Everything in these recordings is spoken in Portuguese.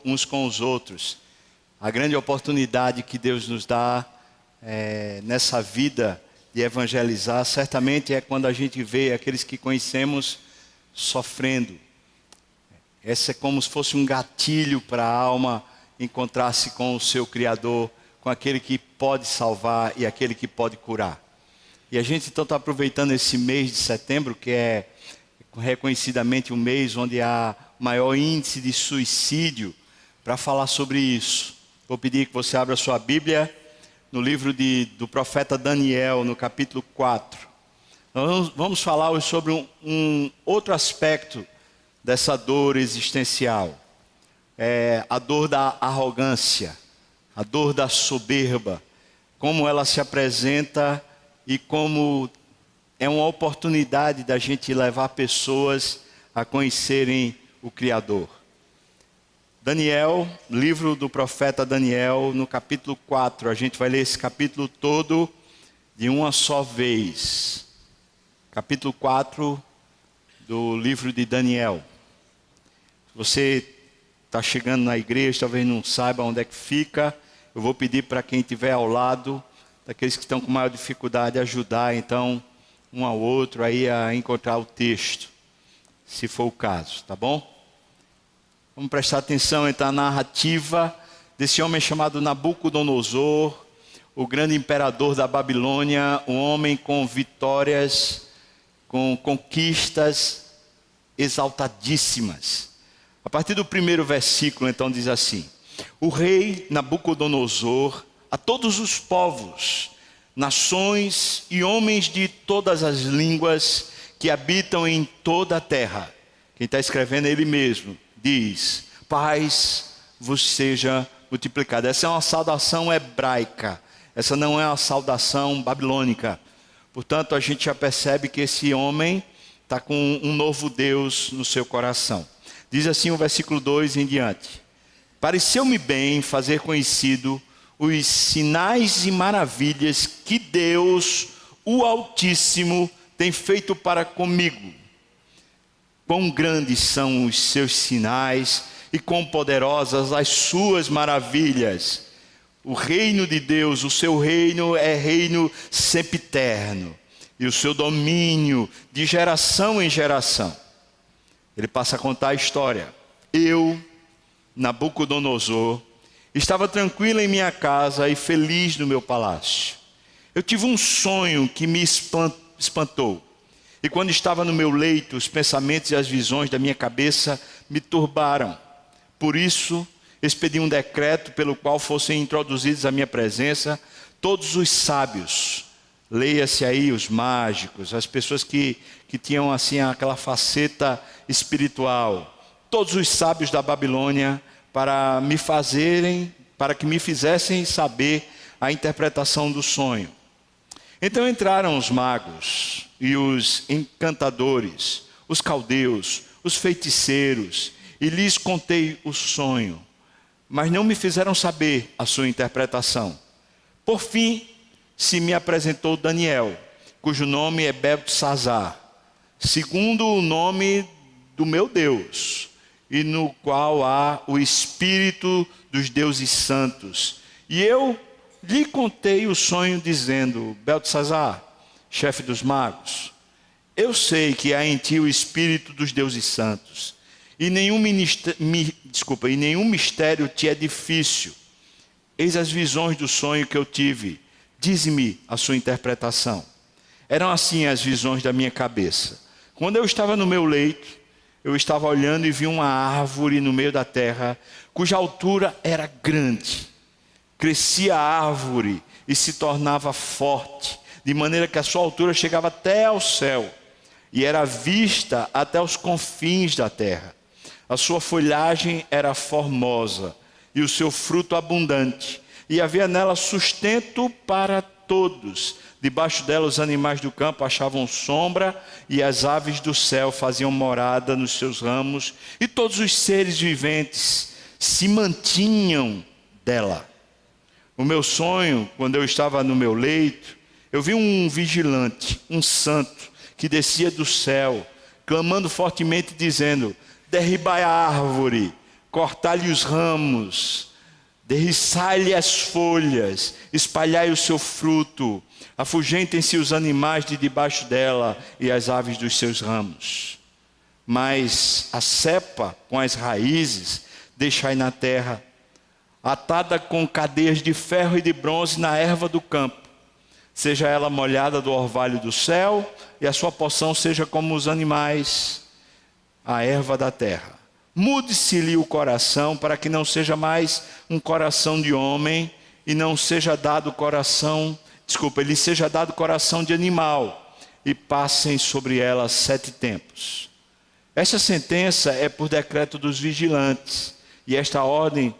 uns com os outros. A grande oportunidade que Deus nos dá nessa vida de evangelizar, certamente é quando a gente vê aqueles que conhecemos sofrendo. Essa é como se fosse um gatilho para a alma encontrar-se com o seu Criador, com aquele que pode salvar e aquele que pode curar. E a gente então está aproveitando esse mês de setembro, que é reconhecidamente um mês onde há maior índice de suicídio, para falar sobre isso. Vou pedir que você abra sua Bíblia no livro do profeta Daniel, no capítulo 4. Nós vamos falar hoje sobre um outro aspecto dessa dor existencial. A dor da arrogância, a dor da soberba, como ela se apresenta e como é uma oportunidade da gente levar pessoas a conhecerem o Criador. Daniel, livro do profeta Daniel, no capítulo 4, a gente vai ler esse capítulo todo de uma só vez. Capítulo 4 do livro de Daniel. Se você está chegando na igreja, talvez não saiba onde é que fica, eu vou pedir para quem estiver ao lado, daqueles que estão com maior dificuldade, ajudar então um ao outro aí a encontrar o texto, se for o caso, tá bom? Vamos prestar atenção então na narrativa desse homem chamado Nabucodonosor, o grande imperador da Babilônia, um homem com vitórias, com conquistas exaltadíssimas. A partir do primeiro versículo então diz assim: o rei Nabucodonosor, a todos os povos, nações e homens de todas as línguas que habitam em toda a terra. Quem está escrevendo é ele mesmo. Diz: paz vos seja multiplicada. Essa é uma saudação hebraica. Essa não é uma saudação babilônica. Portanto, a gente já percebe que esse homem está com um novo Deus no seu coração. Diz assim o versículo 2 em diante: pareceu-me bem fazer conhecido os sinais e maravilhas que Deus, o Altíssimo, tem feito para comigo. Quão grandes são os seus sinais e quão poderosas as suas maravilhas. O reino de Deus, o seu reino é reino sempiterno, e o seu domínio de geração em geração. Ele passa a contar a história. Eu, Nabucodonosor, estava tranquilo em minha casa e feliz no meu palácio. Eu tive um sonho que me espantou. E quando estava no meu leito, os pensamentos e as visões da minha cabeça me turbaram. Por isso, expedi um decreto pelo qual fossem introduzidos à minha presença todos os sábios. Leia-se aí os mágicos, as pessoas que tinham assim aquela faceta espiritual. Todos os sábios da Babilônia para que me fizessem saber a interpretação do sonho. Então entraram os magos e os encantadores, os caldeus, os feiticeiros, e lhes contei o sonho, mas não me fizeram saber a sua interpretação. Por fim, se me apresentou Daniel, cujo nome é Beltesazar, segundo o nome do meu Deus, e no qual há o Espírito dos deuses santos. E eu lhe contei o sonho dizendo: Beltesazar, chefe dos magos, eu sei que há em ti o Espírito dos deuses santos, e nenhum mistério te é difícil. Eis as visões do sonho que eu tive, dize-me a sua interpretação. Eram assim as visões da minha cabeça. Quando eu estava no meu leito, eu estava olhando e vi uma árvore no meio da terra, cuja altura era grande. Crescia a árvore e se tornava forte, de maneira que a sua altura chegava até ao céu, e era vista até os confins da terra. A sua folhagem era formosa, e o seu fruto abundante, e havia nela sustento para todos. Debaixo dela os animais do campo achavam sombra, e as aves do céu faziam morada nos seus ramos, e todos os seres viventes se mantinham dela. O meu sonho, quando eu estava no meu leito, eu vi um vigilante, um santo, que descia do céu, clamando fortemente, dizendo: derribai a árvore, cortai-lhe os ramos, derriçai-lhe as folhas, espalhai o seu fruto, afugentem-se os animais de debaixo dela e as aves dos seus ramos. Mas a cepa com as raízes deixai na terra, atada com cadeias de ferro e de bronze na erva do campo. Seja ela molhada do orvalho do céu, e a sua porção seja como os animais, a erva da terra. Mude-se-lhe o coração, para que não seja mais um coração de homem, e não seja dado coração, lhe seja dado coração de animal, e passem sobre ela 7 tempos. Esta sentença é por decreto dos vigilantes, e esta ordem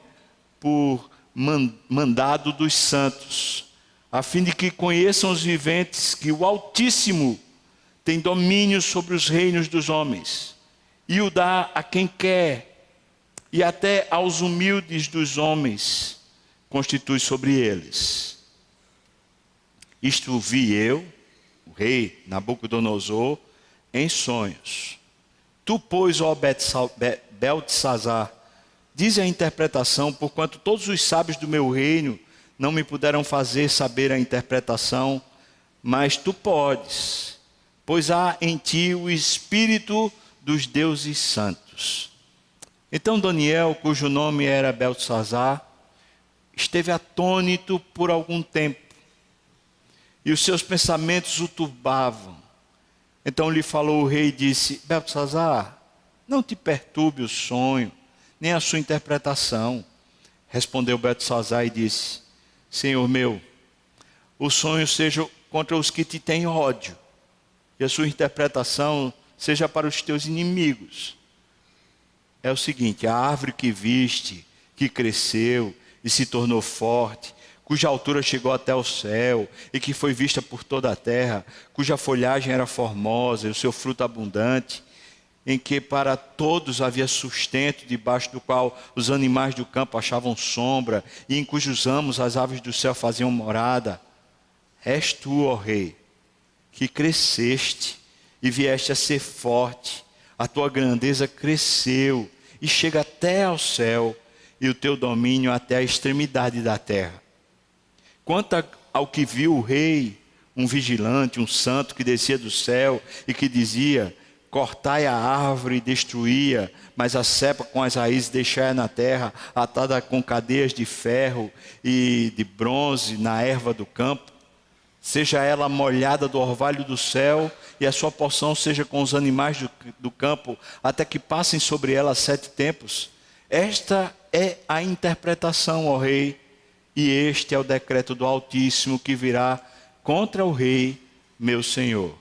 por mandado dos santos, a fim de que conheçam os viventes que o Altíssimo tem domínio sobre os reinos dos homens, e o dá a quem quer, e até aos humildes dos homens constitui sobre eles. Isto vi eu, o rei Nabucodonosor, em sonhos. Tu, pois, ó Beltesazar, dize a interpretação, porquanto todos os sábios do meu reino não me puderam fazer saber a interpretação, mas tu podes, pois há em ti o espírito dos deuses santos. Então Daniel, cujo nome era Beltesazar, esteve atônito por algum tempo, e os seus pensamentos o turbavam. Então lhe falou o rei e disse: Beltesazar, não te perturbe o sonho, nem a sua interpretação. Respondeu Beltesazar e disse: Senhor meu, o sonho seja contra os que te têm ódio, e a sua interpretação seja para os teus inimigos. É o seguinte: a árvore que viste, que cresceu e se tornou forte, cuja altura chegou até o céu, e que foi vista por toda a terra, cuja folhagem era formosa e o seu fruto abundante, em que para todos havia sustento, debaixo do qual os animais do campo achavam sombra, e em cujos ramos as aves do céu faziam morada. És tu, ó rei, que cresceste e vieste a ser forte, a tua grandeza cresceu e chega até ao céu, e o teu domínio até a extremidade da terra. Quanto ao que viu o rei, um vigilante, um santo que descia do céu e que dizia: cortai a árvore e destruía, mas a cepa com as raízes deixai na terra, atada com cadeias de ferro e de bronze na erva do campo. Seja ela molhada do orvalho do céu, e a sua porção seja com os animais do campo, até que passem sobre ela 7 tempos. Esta é a interpretação, ó rei, e este é o decreto do Altíssimo que virá contra o rei, meu senhor.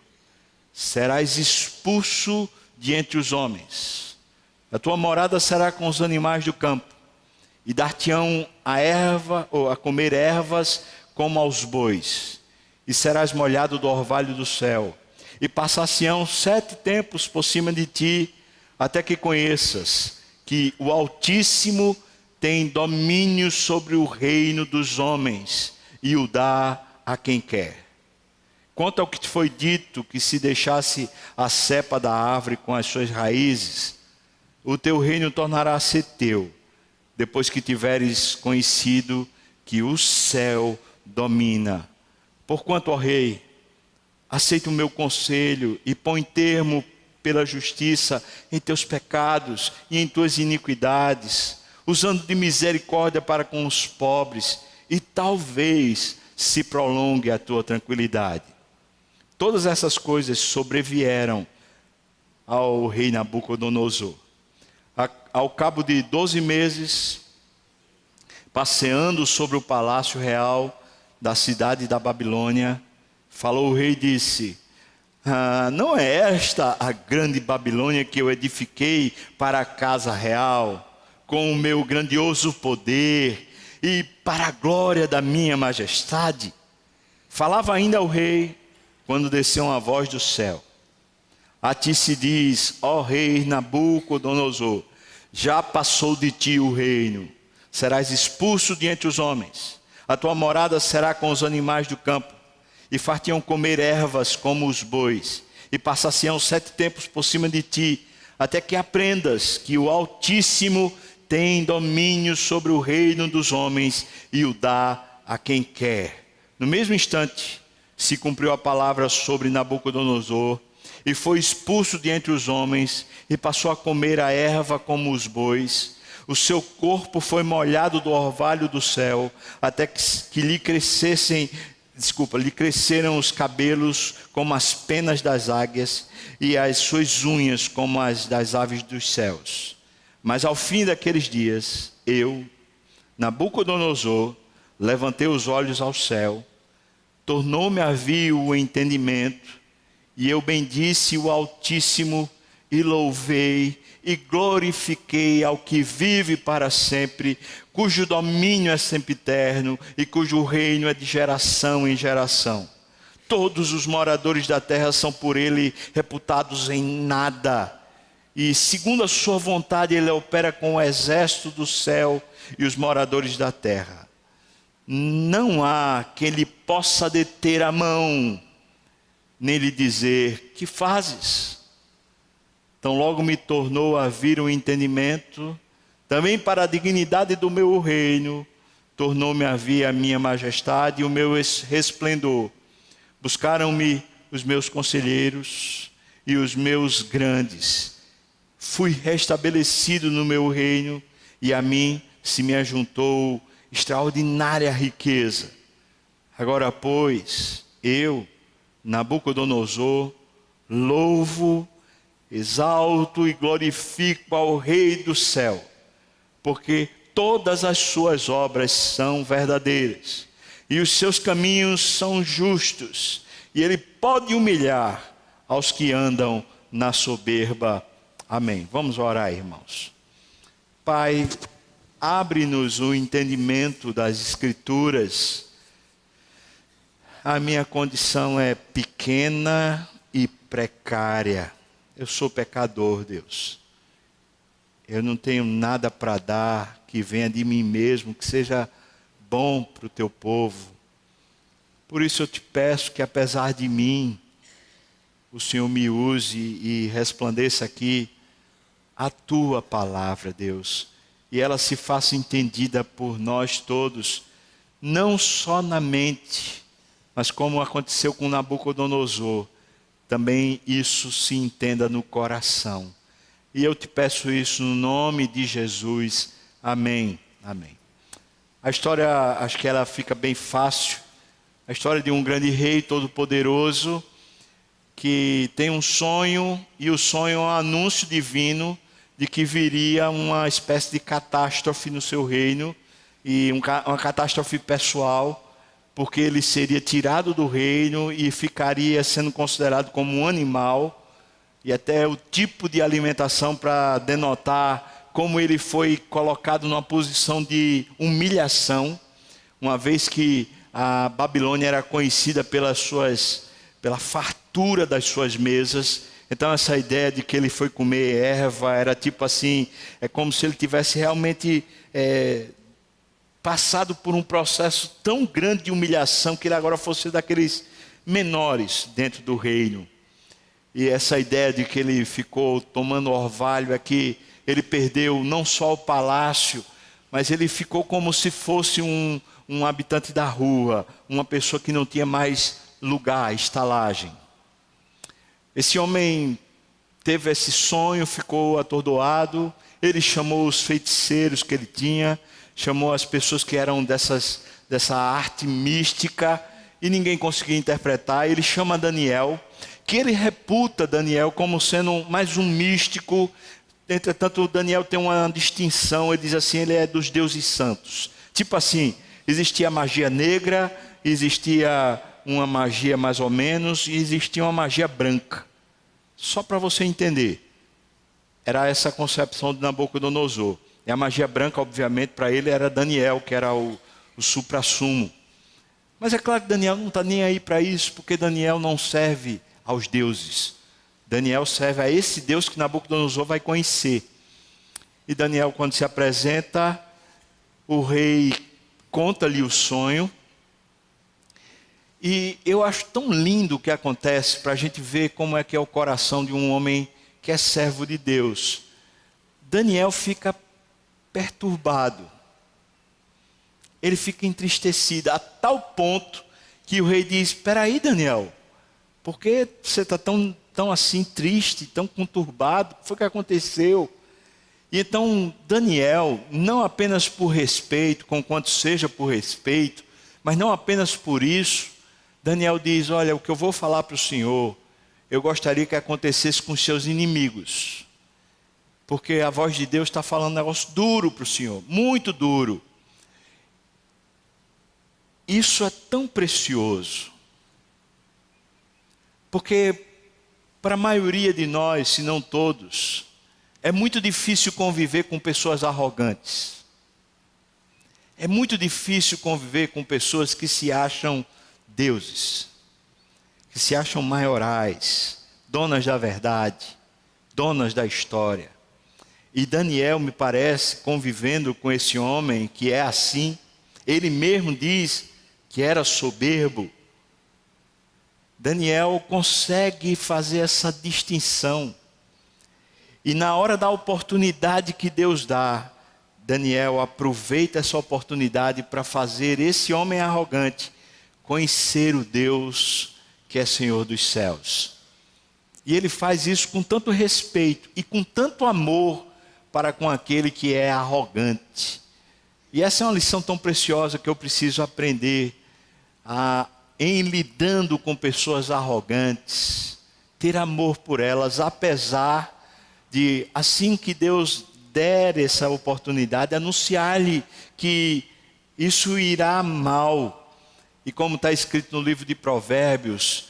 Serás expulso de entre os homens. A tua morada será com os animais do campo, e dar-te-ão a erva, ou a comer ervas como aos bois, e serás molhado do orvalho do céu, e passar-se-ão 7 tempos por cima de ti, até que conheças que o Altíssimo tem domínio sobre o reino dos homens, e o dá a quem quer. Quanto ao que te foi dito, que se deixasse a cepa da árvore com as suas raízes, o teu reino tornará a ser teu, depois que tiveres conhecido que o céu domina. Porquanto, ó rei, aceita o meu conselho e põe termo pela justiça em teus pecados e em tuas iniquidades, usando de misericórdia para com os pobres, e talvez se prolongue a tua tranquilidade. Todas essas coisas sobrevieram ao rei Nabucodonosor. Ao cabo de 12 meses, passeando sobre o palácio real da cidade da Babilônia, falou o rei e disse: não é esta a grande Babilônia que eu edifiquei para a casa real, com o meu grandioso poder e para a glória da minha majestade? Falava ainda o rei, quando desceu uma voz do céu: a ti se diz, ó rei Nabucodonosor, já passou de ti o reino, serás expulso de entre os homens, a tua morada será com os animais do campo, e far-te-ão comer ervas como os bois, e passar-se-ão 7 tempos por cima de ti, até que aprendas que o Altíssimo tem domínio sobre o reino dos homens e o dá a quem quer. No mesmo instante, se cumpriu a palavra sobre Nabucodonosor, e foi expulso de entre os homens, e passou a comer a erva como os bois. O seu corpo foi molhado do orvalho do céu, até que lhe cresceram os cabelos como as penas das águias, e as suas unhas como as das aves dos céus. Mas ao fim daqueles dias, eu, Nabucodonosor, levantei os olhos ao céu, tornou-me a vir o entendimento, e eu bendisse o Altíssimo, e louvei, e glorifiquei ao que vive para sempre, cujo domínio é sempre eterno, e cujo reino é de geração em geração. Todos os moradores da terra são por ele reputados em nada, e segundo a sua vontade ele opera com o exército do céu e os moradores da terra. Não há quem lhe possa deter a mão, nem lhe dizer: que fazes? Então logo me tornou a vir o entendimento, também para a dignidade do meu reino, tornou-me a vir a minha majestade e o meu resplendor. Buscaram-me os meus conselheiros e os meus grandes. Fui restabelecido no meu reino, e a mim se me ajuntou extraordinária riqueza. Agora, pois, eu, Nabucodonosor, louvo, exalto e glorifico ao Rei do céu, porque todas as suas obras são verdadeiras, e os seus caminhos são justos, e ele pode humilhar aos que andam na soberba. Amém. Vamos orar, irmãos. Pai, abre-nos o entendimento das Escrituras. A minha condição é pequena e precária. Eu sou pecador, Deus. Eu não tenho nada para dar que venha de mim mesmo, que seja bom para o teu povo. Por isso eu te peço que, apesar de mim, o Senhor me use e resplandeça aqui a tua palavra, Deus, e ela se faça entendida por nós todos, não só na mente, mas como aconteceu com Nabucodonosor, também isso se entenda no coração. E eu te peço isso no nome de Jesus. Amém. Amém. A história, acho que ela fica bem fácil. A história de um grande rei todo-poderoso que tem um sonho, e o sonho é um anúncio divino de que viria uma espécie de catástrofe no seu reino, e uma catástrofe pessoal, porque ele seria tirado do reino e ficaria sendo considerado como um animal, e até o tipo de alimentação para denotar como ele foi colocado numa posição de humilhação, uma vez que a Babilônia era conhecida pela fartura das suas mesas. Então essa ideia de que ele foi comer erva era tipo assim, é como se ele tivesse realmente passado por um processo tão grande de humilhação que ele agora fosse daqueles menores dentro do reino. E essa ideia de que ele ficou tomando orvalho aqui, ele perdeu não só o palácio, mas ele ficou como se fosse um habitante da rua, uma pessoa que não tinha mais lugar, estalagem. Esse homem teve esse sonho, ficou atordoado, ele chamou os feiticeiros que ele tinha, chamou as pessoas que eram dessa arte mística, e ninguém conseguia interpretar. Ele chama Daniel, que ele reputa Daniel como sendo mais um místico. Entretanto, Daniel tem uma distinção, ele diz assim, ele é dos deuses santos. Tipo assim, existia magia negra, existia uma magia mais ou menos, e existia uma magia branca. Só para você entender, era essa a concepção de Nabucodonosor. E a magia branca, obviamente, para ele era Daniel, que era o suprassumo. Mas é claro que Daniel não está nem aí para isso, porque Daniel não serve aos deuses. Daniel serve a esse Deus que Nabucodonosor vai conhecer. E Daniel, quando se apresenta, o rei conta-lhe o sonho. E eu acho tão lindo o que acontece, para a gente ver como é que é o coração de um homem que é servo de Deus. Daniel fica perturbado. Ele fica entristecido a tal ponto que o rei diz: espera aí, Daniel, por que você está tão assim triste, tão conturbado? O que foi que aconteceu? E então Daniel, não apenas por respeito, conquanto seja por respeito, mas não apenas por isso, Daniel diz: olha, o que eu vou falar para o senhor, eu gostaria que acontecesse com os seus inimigos. Porque a voz de Deus está falando um negócio duro para o senhor, muito duro. Isso é tão precioso. Porque para a maioria de nós, se não todos, é muito difícil conviver com pessoas arrogantes. É muito difícil conviver com pessoas que se acham deuses, que se acham maiorais, donas da verdade, donas da história. E Daniel, me parece, convivendo com esse homem que é assim, ele mesmo diz que era soberbo. Daniel consegue fazer essa distinção. E na hora da oportunidade que Deus dá, Daniel aproveita essa oportunidade para fazer esse homem arrogante conhecer o Deus que é Senhor dos céus. E ele faz isso com tanto respeito e com tanto amor para com aquele que é arrogante. E essa é uma lição tão preciosa que eu preciso aprender em lidando com pessoas arrogantes, ter amor por elas, apesar de, assim que Deus der essa oportunidade, anunciar-lhe que isso irá mal. E como está escrito no livro de Provérbios,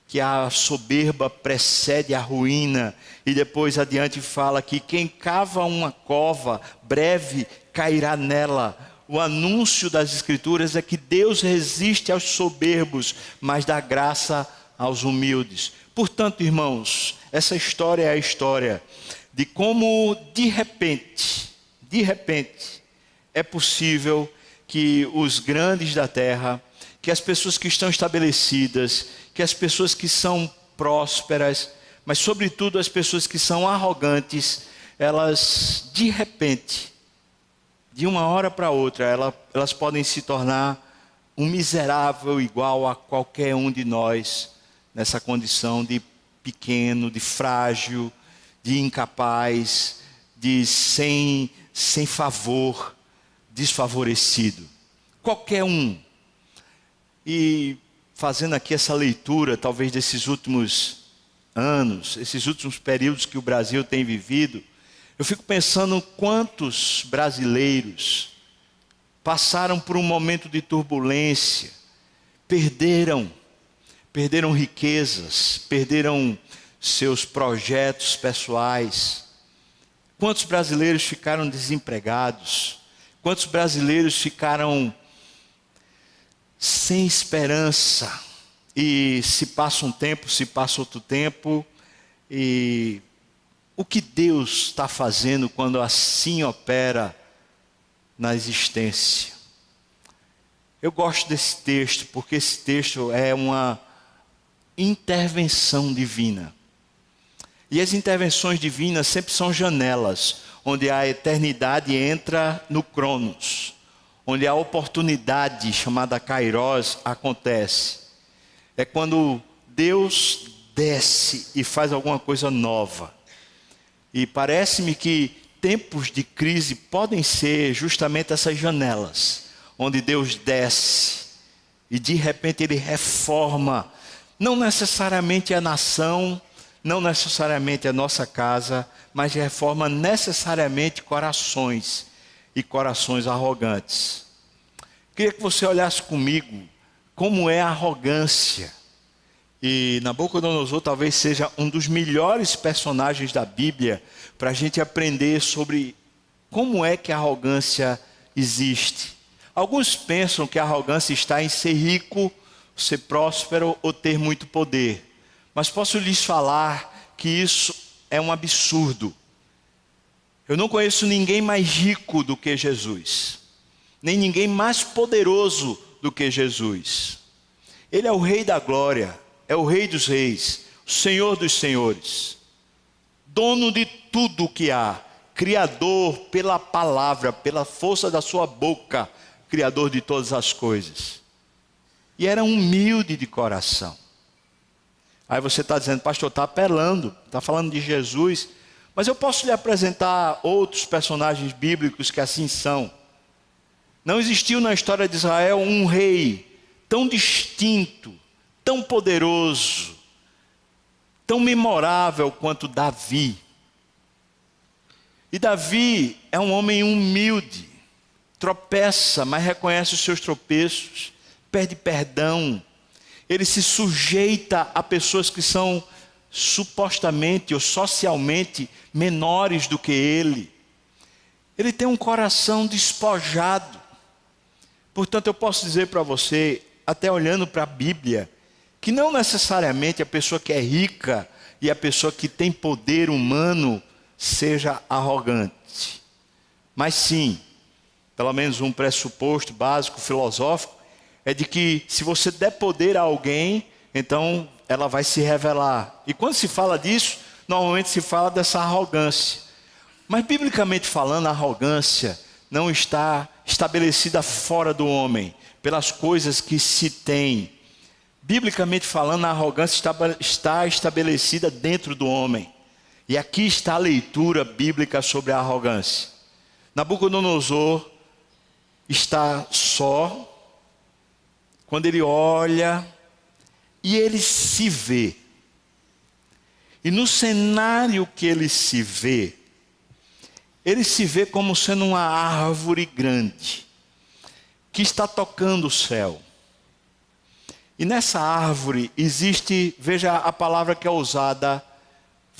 que a soberba precede a ruína, e depois adiante fala que quem cava uma cova, breve cairá nela. O anúncio das Escrituras é que Deus resiste aos soberbos, mas dá graça aos humildes. Portanto, irmãos, essa história é a história de como de repente, é possível que os grandes da terra, que as pessoas que estão estabelecidas, que as pessoas que são prósperas, mas sobretudo as pessoas que são arrogantes, elas de repente, de uma hora para outra, elas podem se tornar um miserável igual a qualquer um de nós, nessa condição de pequeno, de frágil, de incapaz, de sem favor, desfavorecido. Qualquer um. E fazendo aqui essa leitura, talvez desses últimos anos, esses últimos períodos que o Brasil tem vivido, eu fico pensando quantos brasileiros passaram por um momento de turbulência, perderam riquezas, perderam seus projetos pessoais. Quantos brasileiros ficaram desempregados? Quantos brasileiros ficaram sem esperança? E se passa um tempo, se passa outro tempo, e o que Deus está fazendo quando assim opera na existência? Eu gosto desse texto, porque esse texto é uma intervenção divina. E as intervenções divinas sempre são janelas, onde a eternidade entra no Cronos, onde a oportunidade chamada Kairos acontece. É quando Deus desce e faz alguma coisa nova. E parece-me que tempos de crise podem ser justamente essas janelas, onde Deus desce e de repente Ele reforma, não necessariamente a nação, não necessariamente a nossa casa, mas reforma necessariamente corações e corações arrogantes. Queria que você olhasse comigo como é a arrogância. E Nabucodonosor talvez seja um dos melhores personagens da Bíblia para a gente aprender sobre como é que a arrogância existe. Alguns pensam que a arrogância está em ser rico, ser próspero ou ter muito poder. Mas posso lhes falar que isso é um absurdo. Eu não conheço ninguém mais rico do que Jesus, nem ninguém mais poderoso do que Jesus. Ele é o Rei da glória, é o Rei dos reis, o Senhor dos senhores, dono de tudo o que há, Criador pela palavra, pela força da sua boca, Criador de todas as coisas. E era humilde de coração. Aí você está dizendo, pastor, está apelando, está falando de Jesus, mas eu posso lhe apresentar outros personagens bíblicos que assim são. Não existiu na história de Israel um rei tão distinto, tão poderoso, tão memorável quanto Davi. E Davi é um homem humilde, tropeça, mas reconhece os seus tropeços, pede perdão. Ele se sujeita a pessoas que são supostamente ou socialmente menores do que ele. Ele tem um coração despojado. Portanto, eu posso dizer para você, até olhando para a Bíblia, que não necessariamente a pessoa que é rica e a pessoa que tem poder humano seja arrogante. Mas sim, pelo menos um pressuposto básico, filosófico, é de que se você der poder a alguém, então ela vai se revelar. E quando se fala disso, normalmente se fala dessa arrogância. Mas biblicamente falando, a arrogância não está estabelecida fora do homem, pelas coisas que se tem. Biblicamente falando, a arrogância está estabelecida dentro do homem. E aqui está a leitura bíblica sobre a arrogância. Nabucodonosor está só, quando ele olha e ele se vê. E no cenário que ele se vê como sendo uma árvore grande, que está tocando o céu. E nessa árvore existe, veja a palavra que é usada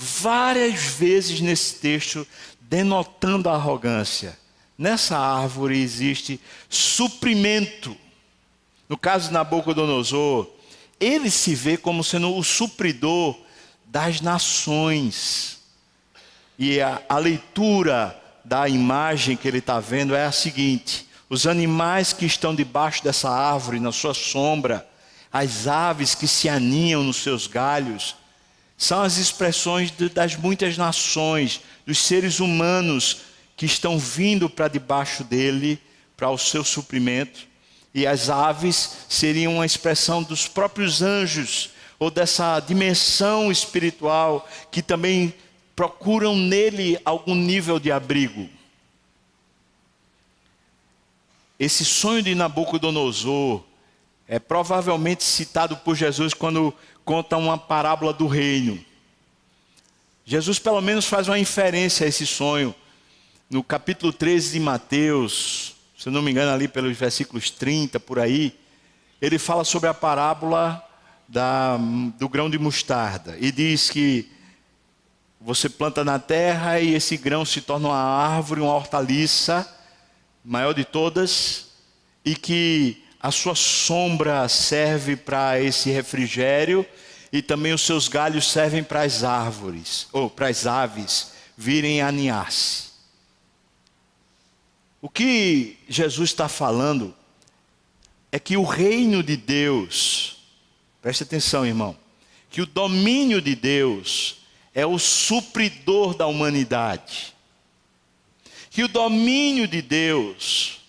várias vezes nesse texto, denotando a arrogância. Nessa árvore existe suprimento. No caso de Nabucodonosor, ele se vê como sendo o supridor das nações. E a leitura da imagem que ele está vendo é a seguinte: os animais que estão debaixo dessa árvore, na sua sombra, as aves que se aninham nos seus galhos, são as expressões das muitas nações, dos seres humanos que estão vindo para debaixo dele, para o seu suprimento. E as aves seriam uma expressão dos próprios anjos, ou dessa dimensão espiritual, que também procuram nele algum nível de abrigo. Esse sonho de Nabucodonosor é provavelmente citado por Jesus quando conta uma parábola do reino. Jesus pelo menos faz uma inferência a esse sonho. No capítulo 13 de Mateus, se eu não me engano ali pelos versículos 30, por aí, ele fala sobre a parábola do grão de mostarda. E diz que você planta na terra e esse grão se torna uma árvore, uma hortaliça, maior de todas, e que a sua sombra serve para esse refrigério, e também os seus galhos servem para as árvores, ou para as aves virem aninhar-se. O que Jesus está falando é que o reino de Deus, preste atenção, irmão, que o domínio de Deus é o supridor da humanidade. Que o domínio de Deus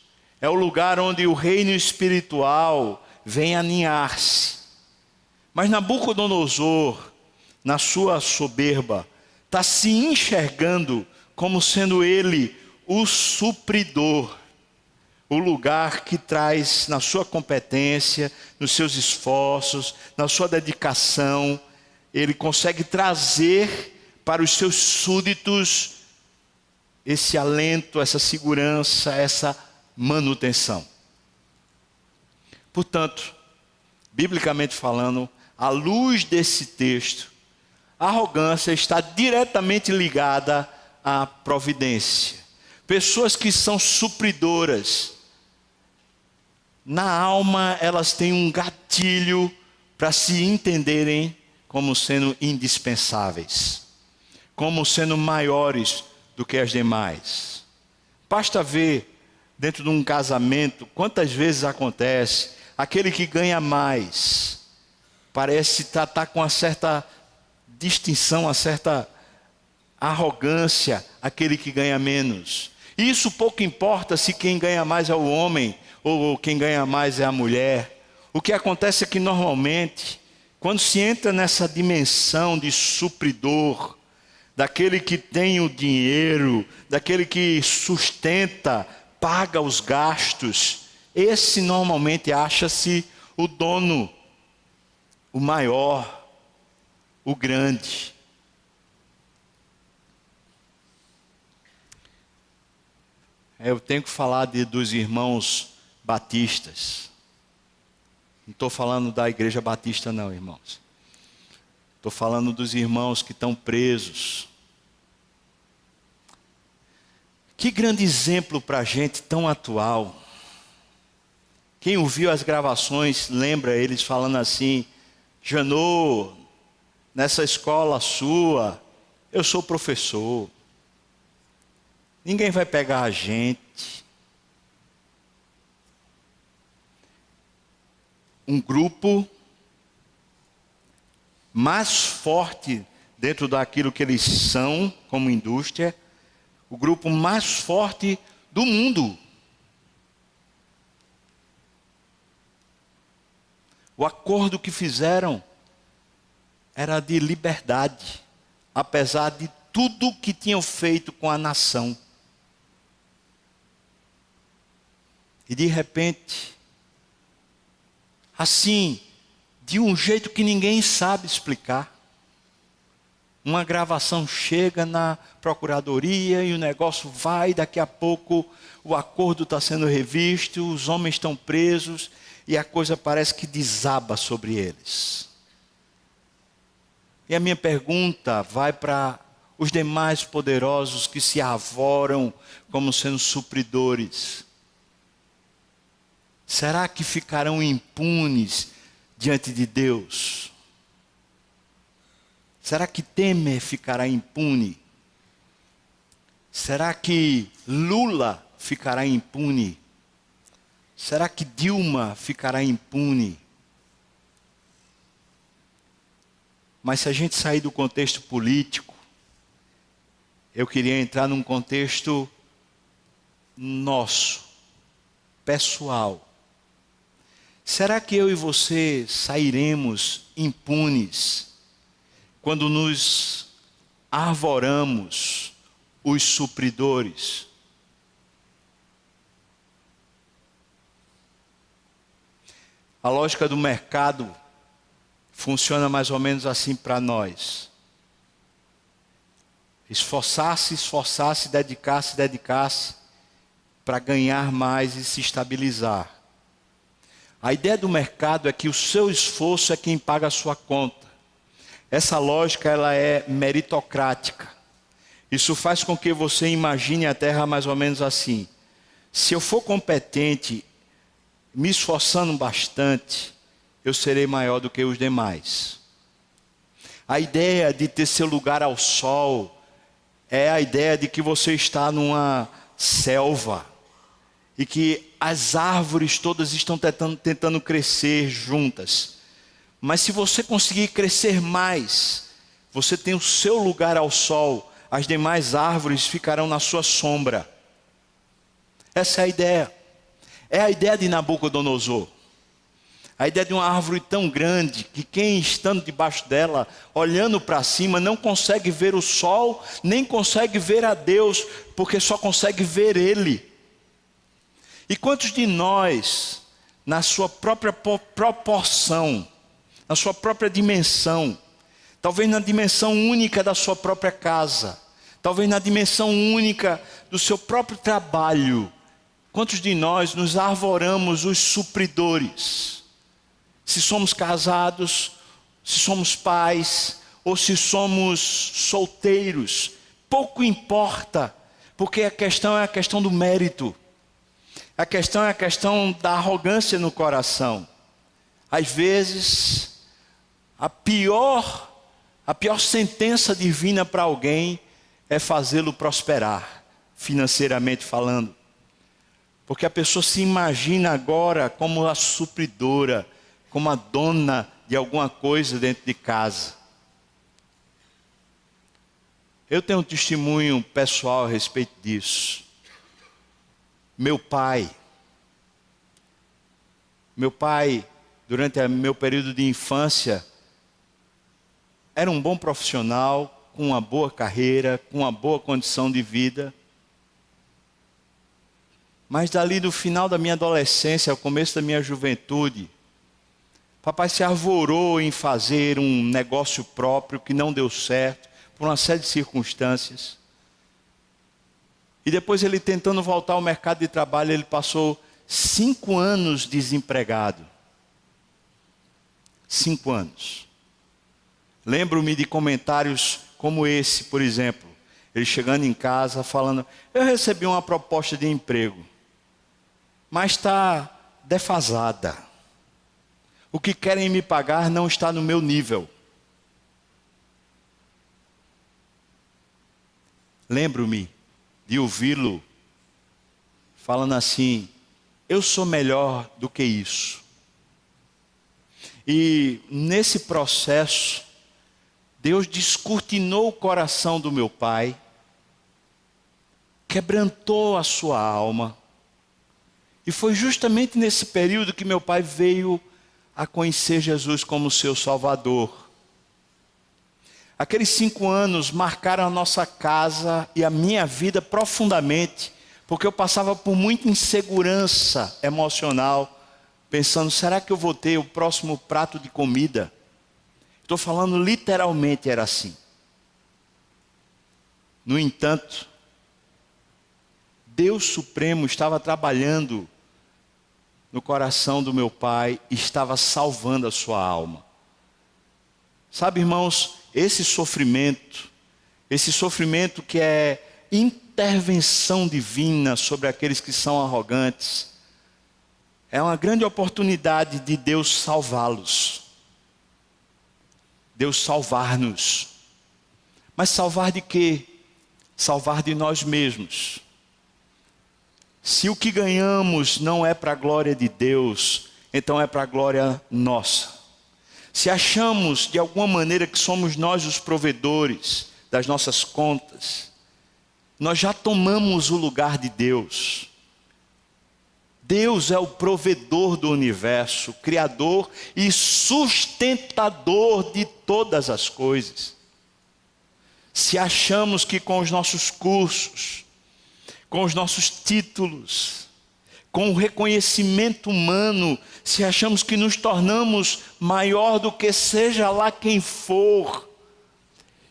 é o lugar onde o reino espiritual vem aninhar-se. Mas Nabucodonosor, na sua soberba, está se enxergando como sendo ele o supridor, o lugar que traz na sua competência, nos seus esforços, na sua dedicação, ele consegue trazer para os seus súditos esse alento, essa segurança, essa manutenção. Portanto, biblicamente falando, à luz desse texto, a arrogância está diretamente ligada à providência. Pessoas que são supridoras, na alma elas têm um gatilho para se entenderem como sendo indispensáveis, como sendo maiores do que as demais. Basta ver dentro de um casamento quantas vezes acontece, aquele que ganha mais parece tratar com uma certa distinção, uma certa arrogância aquele que ganha menos. E isso pouco importa se quem ganha mais é o homem ou quem ganha mais é a mulher. O que acontece é que normalmente, quando se entra nessa dimensão de supridor, daquele que tem o dinheiro, daquele que sustenta, paga os gastos, esse normalmente acha-se o dono, o maior, o grande. Eu tenho que falar dos irmãos batistas. Não estou falando da igreja batista não, irmãos. Estou falando dos irmãos que estão presos. Que grande exemplo para a gente tão atual. Quem ouviu as gravações lembra eles falando assim: Janô, nessa escola sua, eu sou professor. Ninguém vai pegar a gente. Um grupo mais forte dentro daquilo que eles são como indústria, o grupo mais forte do mundo. O acordo que fizeram era de liberdade, apesar de tudo que tinham feito com a nação. E de repente, assim, de um jeito que ninguém sabe explicar, uma gravação chega na procuradoria e o negócio vai, daqui a pouco o acordo está sendo revisto, os homens estão presos e a coisa parece que desaba sobre eles. E a minha pergunta vai para os demais poderosos que se arvoram como sendo supridores. Será que ficarão impunes diante de Deus? Será que Temer ficará impune? Será que Lula ficará impune? Será que Dilma ficará impune? Mas se a gente sair do contexto político, eu queria entrar num contexto nosso, pessoal. Será que eu e você sairemos impunes quando nos arvoramos os supridores? A lógica do mercado funciona mais ou menos assim para nós. Esforçar-se, dedicar-se para ganhar mais e se estabilizar. A ideia do mercado é que o seu esforço é quem paga a sua conta. Essa lógica ela é meritocrática. Isso faz com que você imagine a terra mais ou menos assim: se eu for competente, me esforçando bastante, eu serei maior do que os demais. A ideia de ter seu lugar ao sol é a ideia de que você está numa selva e que as árvores todas estão tentando crescer juntas. Mas se você conseguir crescer mais, você tem o seu lugar ao sol, as demais árvores ficarão na sua sombra. Essa é a ideia. É a ideia de Nabucodonosor. A ideia de uma árvore tão grande que quem estando debaixo dela, olhando para cima, não consegue ver o sol, nem consegue ver a Deus, porque só consegue ver Ele. E quantos de nós, na sua própria proporção, na sua própria dimensão, talvez na dimensão única da sua própria casa, talvez na dimensão única do seu próprio trabalho, quantos de nós nos arvoramos os supridores? Se somos casados, se somos pais, ou se somos solteiros, pouco importa, porque a questão é a questão do mérito. A questão é a questão da arrogância no coração. Às vezes, a pior sentença divina para alguém é fazê-lo prosperar, financeiramente falando. Porque a pessoa se imagina agora como a supridora, como a dona de alguma coisa dentro de casa. Eu tenho um testemunho pessoal a respeito disso. Meu pai, durante o meu período de infância, era um bom profissional, com uma boa carreira, com uma boa condição de vida. Mas dali do final da minha adolescência, ao começo da minha juventude, papai se arvorou em fazer um negócio próprio que não deu certo, por uma série de circunstâncias. E depois ele tentando voltar ao mercado de trabalho, ele passou 5 anos desempregado. 5 anos. Lembro-me de comentários como esse, por exemplo. Ele chegando em casa falando, eu recebi uma proposta de emprego, mas está defasada. O que querem me pagar não está no meu nível. Lembro-me de ouvi-lo falando assim, eu sou melhor do que isso. E nesse processo, Deus descortinou o coração do meu pai, quebrantou a sua alma. E foi justamente nesse período que meu pai veio a conhecer Jesus como seu Salvador. Aqueles 5 anos marcaram a nossa casa e a minha vida profundamente, porque eu passava por muita insegurança emocional, pensando, será que eu vou ter o próximo prato de comida? Estou falando literalmente, era assim. No entanto, Deus Supremo estava trabalhando no coração do meu pai e estava salvando a sua alma. Sabe, irmãos, esse sofrimento que é intervenção divina sobre aqueles que são arrogantes, é uma grande oportunidade de Deus salvá-los. Deus salvar-nos. Mas salvar de quê? Salvar de nós mesmos. Se o que ganhamos não é para a glória de Deus, então é para a glória nossa. Se achamos de alguma maneira que somos nós os provedores das nossas contas, nós já tomamos o lugar de Deus. Deus é o provedor do universo, criador e sustentador de todas as coisas. Se achamos que com os nossos cursos, com os nossos títulos, com o reconhecimento humano, se achamos que nos tornamos maior do que seja lá quem for,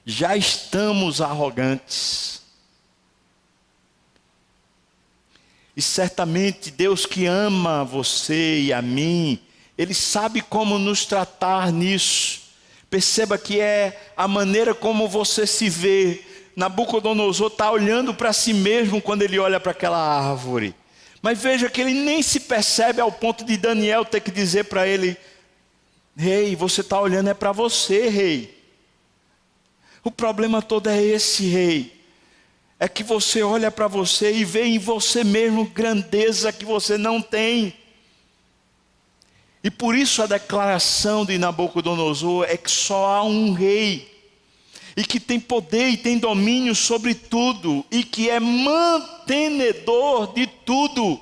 já estamos arrogantes. E certamente Deus que ama você e a mim, Ele sabe como nos tratar nisso. Perceba que é a maneira como você se vê. Nabucodonosor está olhando para si mesmo quando ele olha para aquela árvore. Mas veja que ele nem se percebe ao ponto de Daniel ter que dizer para ele, rei, você está olhando é para você, rei. O problema todo é esse, rei. É que você olha para você e vê em você mesmo grandeza que você não tem. E por isso a declaração de Nabucodonosor é que só há um rei. E que tem poder e tem domínio sobre tudo. E que é mantenedor de tudo.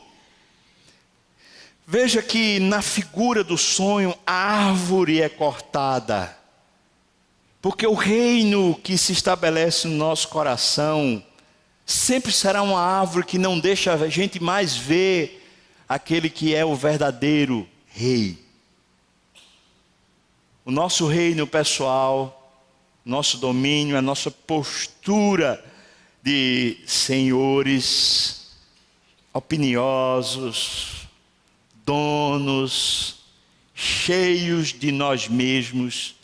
Veja que na figura do sonho, a árvore é cortada. Porque o reino que se estabelece no nosso coração sempre será uma árvore que não deixa a gente mais ver aquele que é o verdadeiro rei. O nosso reino pessoal, nosso domínio, a nossa postura de senhores, opiniosos, donos, cheios de nós mesmos,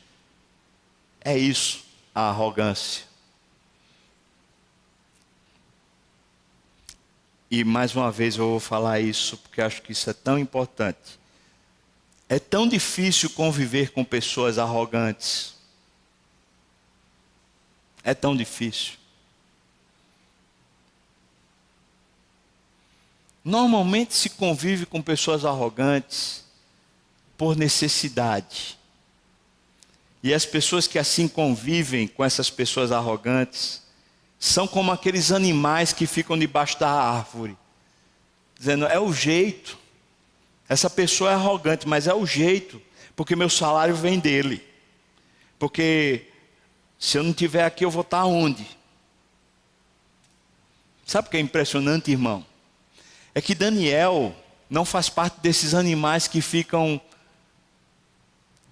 é isso, a arrogância. E mais uma vez eu vou falar isso, porque acho que isso é tão importante. É tão difícil conviver com pessoas arrogantes. É tão difícil. Normalmente se convive com pessoas arrogantes por necessidade. E as pessoas que assim convivem com essas pessoas arrogantes, são como aqueles animais que ficam debaixo da árvore, dizendo, é o jeito. Essa pessoa é arrogante, mas é o jeito, porque meu salário vem dele. Porque se eu não estiver aqui, eu vou estar onde? Sabe o que é impressionante, irmão? É que Daniel não faz parte desses animais que ficam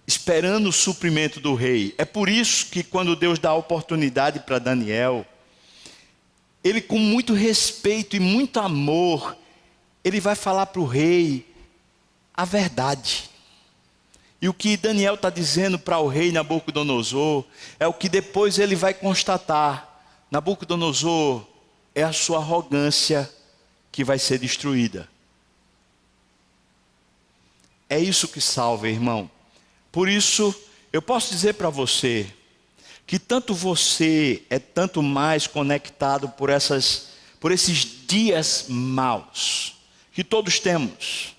esperando o suprimento do rei. É por isso que quando Deus dá a oportunidade para Daniel, ele com muito respeito e muito amor, ele vai falar para o rei a verdade. E o que Daniel está dizendo para o rei Nabucodonosor, é o que depois ele vai constatar. Nabucodonosor, é a sua arrogância que vai ser destruída. É isso que salva, irmão. Por isso, eu posso dizer para você, que tanto você é tanto mais conectado por esses dias maus, que todos temos.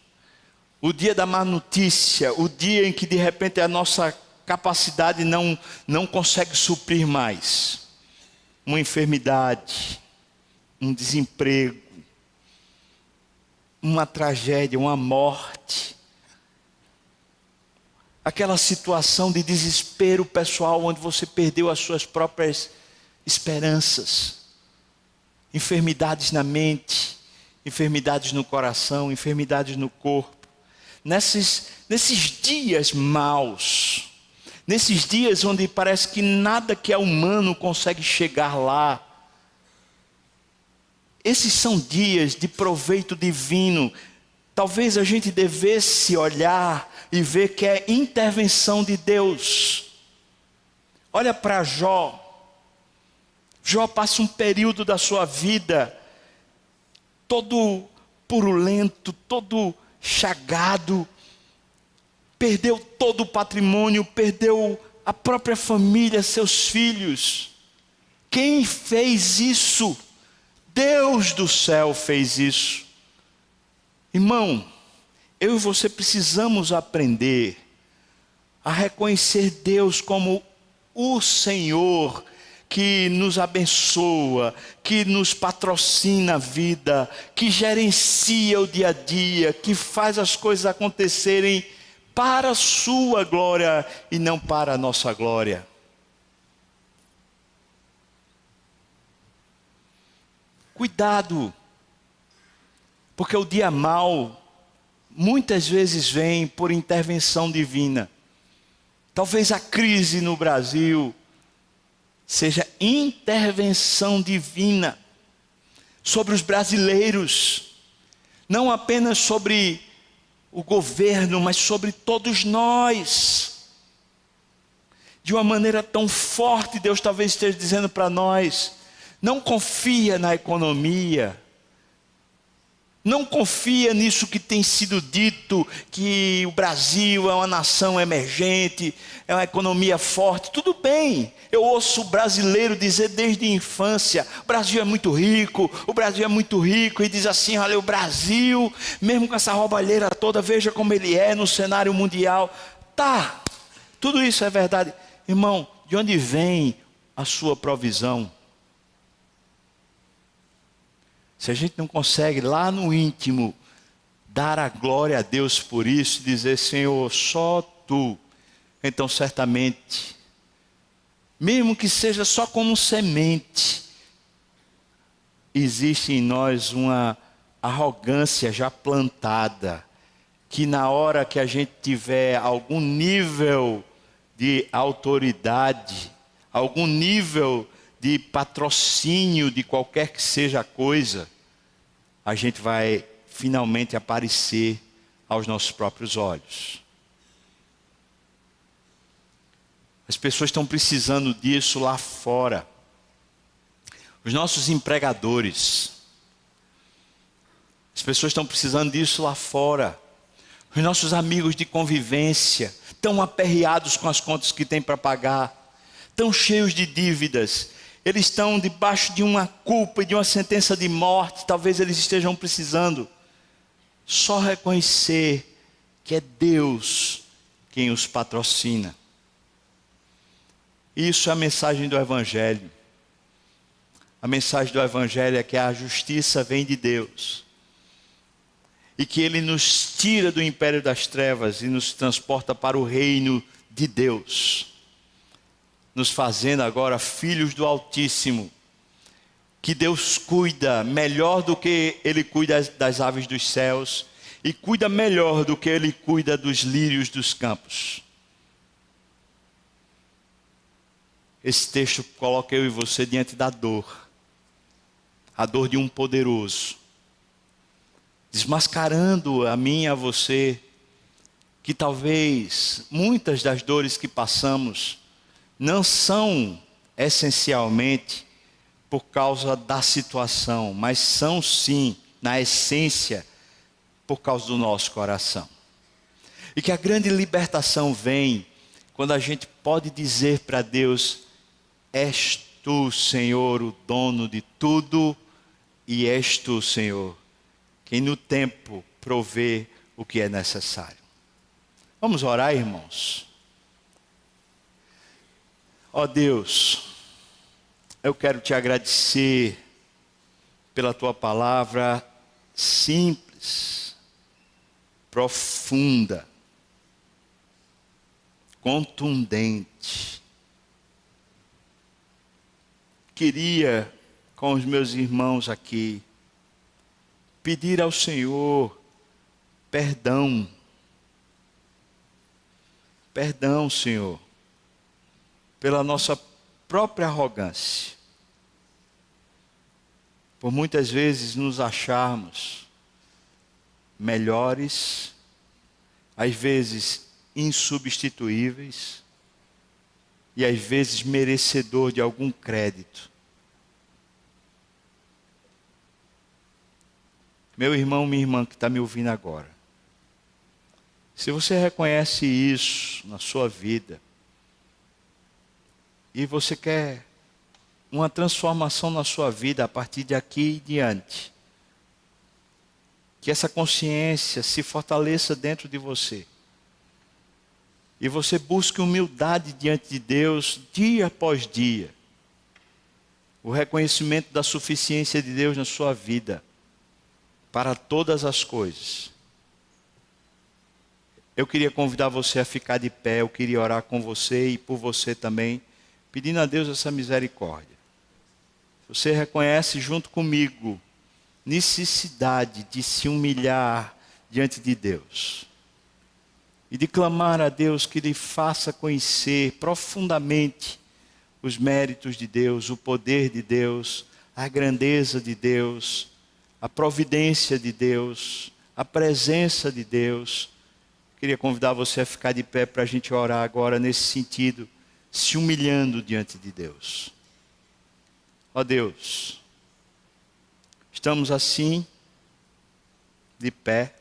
O dia da má notícia, o dia em que de repente a nossa capacidade não consegue suprir mais. Uma enfermidade, um desemprego, uma tragédia, uma morte. Aquela situação de desespero pessoal, onde você perdeu as suas próprias esperanças. Enfermidades na mente, enfermidades no coração, enfermidades no corpo. Nesses dias maus, nesses dias onde parece que nada que é humano consegue chegar lá, esses são dias de proveito divino. Talvez a gente devesse olhar e ver que é intervenção de Deus. Olha para Jó. Jó passa um período da sua vida todo purulento, todo chagado, perdeu todo o patrimônio, perdeu a própria família, seus filhos. Quem fez isso? Deus do céu fez isso. Irmão, eu e você precisamos aprender a reconhecer Deus como o Senhor que nos abençoa, que nos patrocina a vida, que gerencia o dia a dia, que faz as coisas acontecerem para a sua glória e não para a nossa glória. Cuidado, porque o dia mau muitas vezes vem por intervenção divina. Talvez a crise no Brasil seja intervenção divina sobre os brasileiros, não apenas sobre o governo, mas sobre todos nós. De uma maneira tão forte, Deus talvez esteja dizendo para nós: não confia na economia, não confia nisso que tem sido dito, que o Brasil é uma nação emergente, é uma economia forte. Tudo bem, eu ouço o brasileiro dizer desde a infância, o Brasil é muito rico, o Brasil é muito rico, e diz assim, olha, o Brasil, mesmo com essa roubalheira toda, veja como ele é no cenário mundial. Tá, tudo isso é verdade. Irmão, de onde vem a sua provisão? Se a gente não consegue lá no íntimo dar a glória a Deus por isso, dizer, Senhor, só Tu, então certamente, mesmo que seja só como semente, existe em nós uma arrogância já plantada, que na hora que a gente tiver algum nível de autoridade, algum nível de patrocínio de qualquer que seja a coisa, a gente vai finalmente aparecer aos nossos próprios olhos. As pessoas estão precisando disso lá fora. Os nossos empregadores. As pessoas estão precisando disso lá fora. Os nossos amigos de convivência, tão aperreados com as contas que têm para pagar, tão cheios de dívidas. Eles estão debaixo de uma culpa e de uma sentença de morte. Talvez eles estejam precisando só reconhecer que é Deus quem os patrocina. Isso é a mensagem do Evangelho. A mensagem do Evangelho é que a justiça vem de Deus. E que Ele nos tira do império das trevas e nos transporta para o reino de Deus. Nos fazendo agora filhos do Altíssimo. Que Deus cuida melhor do que Ele cuida das aves dos céus. E cuida melhor do que Ele cuida dos lírios dos campos. Esse texto coloca eu e você diante da dor. A dor de um poderoso. Desmascarando a mim e a você. Que talvez muitas das dores que passamos não são essencialmente por causa da situação. Mas são sim, na essência, por causa do nosso coração. E que a grande libertação vem quando a gente pode dizer para Deus: és tu, Senhor, o dono de tudo, e és tu, Senhor, quem no tempo provê o que é necessário. Vamos orar, irmãos? Ó Deus, eu quero te agradecer pela tua palavra simples, profunda, contundente. Queria, com os meus irmãos aqui, pedir ao Senhor perdão. Perdão, Senhor, pela nossa própria arrogância. Por muitas vezes nos acharmos melhores, às vezes insubstituíveis, e às vezes merecedor de algum crédito. Meu irmão, minha irmã que está me ouvindo agora, se você reconhece isso na sua vida, e você quer uma transformação na sua vida a partir de aqui e diante, que essa consciência se fortaleça dentro de você, e você busque humildade diante de Deus, dia após dia, o reconhecimento da suficiência de Deus na sua vida, para todas as coisas. Eu queria convidar você a ficar de pé, eu queria orar com você e por você também, pedindo a Deus essa misericórdia. Você reconhece junto comigo necessidade de se humilhar diante de Deus e de clamar a Deus que lhe faça conhecer profundamente os méritos de Deus, o poder de Deus, a grandeza de Deus, a providência de Deus, a presença de Deus. Queria convidar você a ficar de pé para a gente orar agora nesse sentido, se humilhando diante de Deus. Ó Deus, estamos assim, de pé,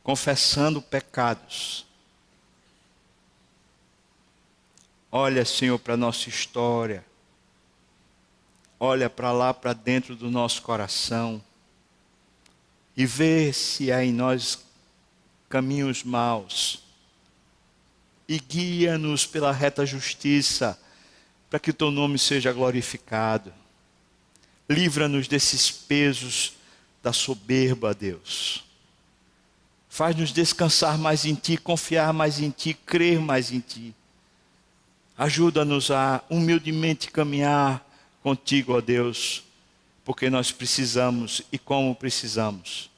confessando pecados. Olha, Senhor, para a nossa história. Olha para lá, para dentro do nosso coração. E vê se há em nós caminhos maus. E guia-nos pela reta justiça, para que o teu nome seja glorificado. Livra-nos desses pesos da soberba, Deus. Faz-nos descansar mais em Ti, confiar mais em Ti, crer mais em Ti. Ajuda-nos a humildemente caminhar contigo, ó Deus, porque nós precisamos e como precisamos.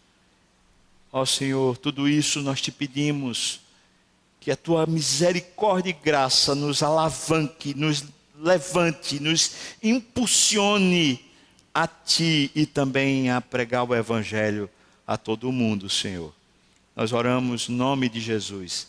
Ó Senhor, tudo isso nós te pedimos, que a Tua misericórdia e graça nos alavanque, nos levante, nos impulsione a Ti e também a pregar o Evangelho a todo mundo, Senhor. Nós oramos em nome de Jesus.